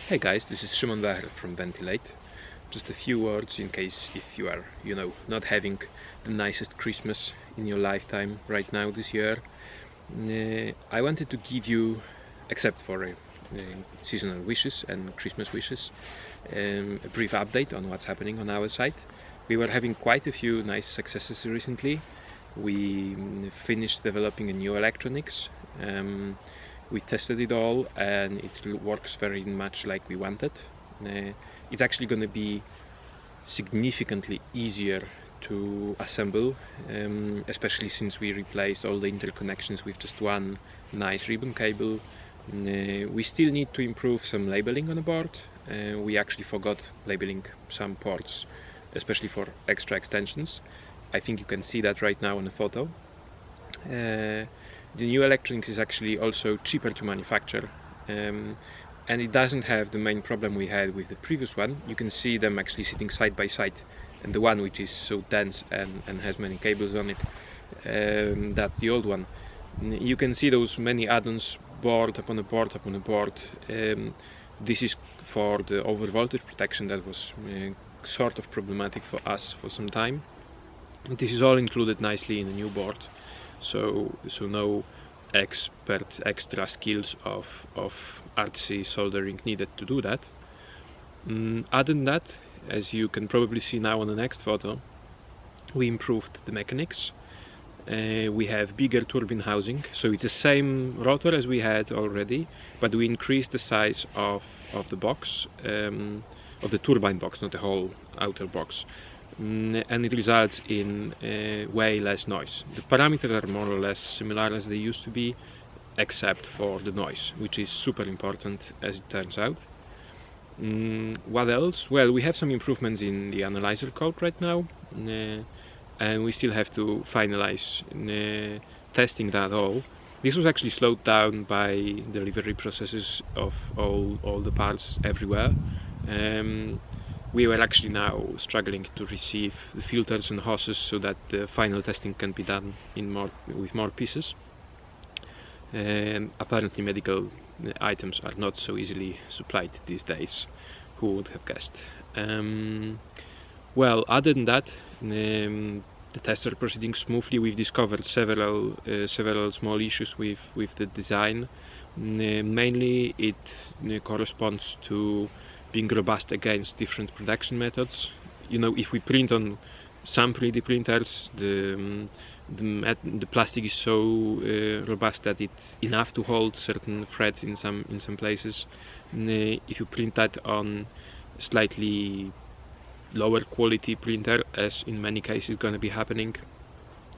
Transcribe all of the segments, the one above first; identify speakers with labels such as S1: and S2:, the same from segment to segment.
S1: Hey guys, this is Szymon Bacher from Ventilaid. Just a few words in case if you are, not having the nicest Christmas in your lifetime right now this year. I wanted to give you, except for seasonal wishes and Christmas wishes, a brief update on what's happening on our side. We were having quite a few nice successes recently. We finished developing a new electronics. We tested it all and it works very much like we wanted. It's actually going to be significantly easier to assemble, especially since we replaced all the interconnections with just one nice ribbon cable. We still need to improve some labeling on the board. We actually forgot labeling some ports, especially for extra extensions. I think you can see that right now on the photo. The new electronics is actually also cheaper to manufacture, and it doesn't have the main problem we had with the previous one. You can see them actually sitting side by side, and the one which is so dense and has many cables on it, that's the old one. You can see those many add-ons board upon a board upon a board. This is for the over voltage protection that was sort of problematic for us for some time. This is all included nicely in the new board. So no expert extra skills of artsy soldering needed to do that. Other than that, as you can probably see now on the next photo, we improved the mechanics. We have bigger turbine housing, so it's the same rotor as we had already, but we increased the size of the box, of the turbine box, not the whole outer box. And it results in way less noise. The parameters are more or less similar as they used to be, except for the noise, which is super important as it turns out. What else? Well, we have some improvements in the analyzer code right now, and we still have to finalize testing that all. This was actually slowed down by delivery processes of all the parts everywhere. We were actually now struggling to receive the filters and hoses so that the final testing can be done with more pieces. Apparently medical items are not so easily supplied these days. Who would have guessed? Well, other than that, the tests are proceeding smoothly. We've discovered several small issues with the design. Mainly it corresponds to being robust against different production methods. If we print on some 3D printers, the plastic is so robust that it's enough to hold certain threads in some places. If you print that on slightly lower quality printer, as in many cases going to be happening,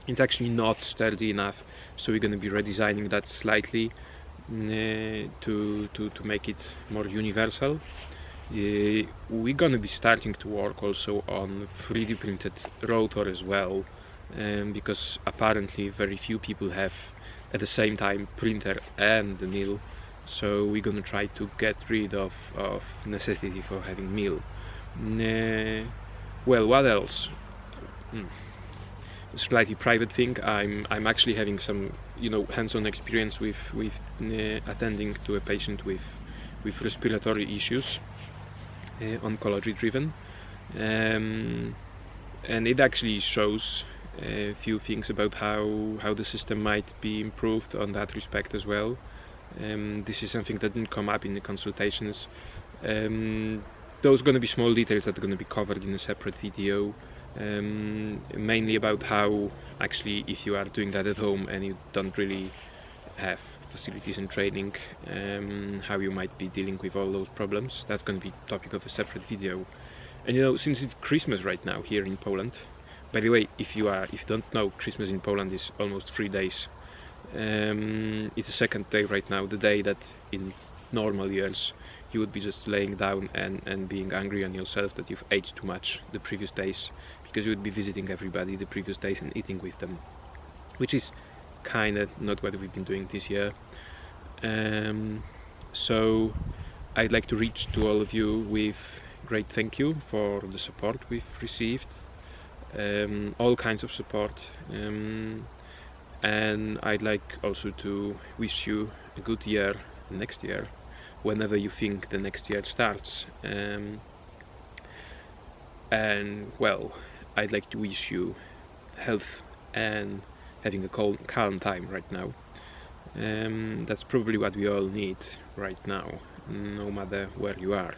S1: it's actually not sturdy enough. So we're going to be redesigning that slightly to make it more universal. We're gonna be starting to work also on 3D printed rotor as well, because apparently very few people have at the same time printer and the mill, so we're gonna try to get rid of necessity for having mill. Well, what else? A slightly private thing. I'm actually having some hands-on experience with attending to a patient with respiratory issues. Oncology driven, and it actually shows a few things about how the system might be improved on that respect as well. This is something that didn't come up in the consultations. Those are going to be small details that are going to be covered in a separate video, mainly about how actually if you are doing that at home and you don't really have facilities and training, how you might be dealing with all those problems. That's going to be topic of a separate video. And since it's Christmas right now here in Poland, by the way, if you don't know, Christmas in Poland is almost 3 days. It's the second day right now, the day that in normal years you would be just laying down and being angry on yourself that you've ate too much the previous days, because you would be visiting everybody the previous days and eating with them, which is kind of not what we've been doing this year. So I'd like to reach to all of you with great thank you for the support we've received, all kinds of support, and I'd like also to wish you a good year next year, whenever you think the next year starts. And well, I'd like to wish you health and having a calm time right now. That's probably what we all need right now, no matter where you are.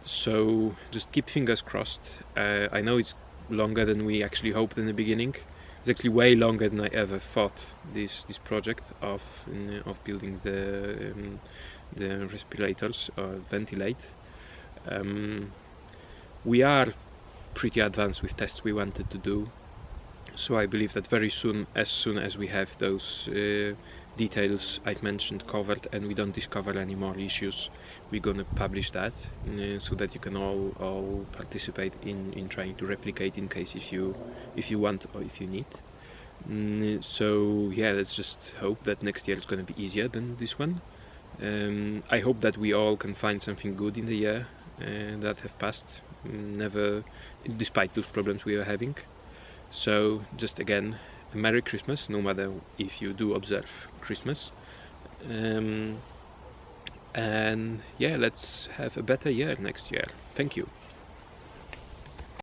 S1: So just keep fingers crossed. I know it's longer than we actually hoped in the beginning. It's actually way longer than I ever thought. This project of building the respirators or Ventilaid. We are pretty advanced with tests we wanted to do, so I believe that very soon as we have those details I've mentioned covered and we don't discover any more issues, we're gonna publish that so that you can all participate in trying to replicate in case if you want or if you need. So yeah, let's just hope that next year is gonna be easier than this one. I hope that we all can find something good in the year that have passed, despite those problems we are having. So just again, a Merry Christmas, no matter if you do observe Christmas. And yeah, let's have a better year next year. Thank you.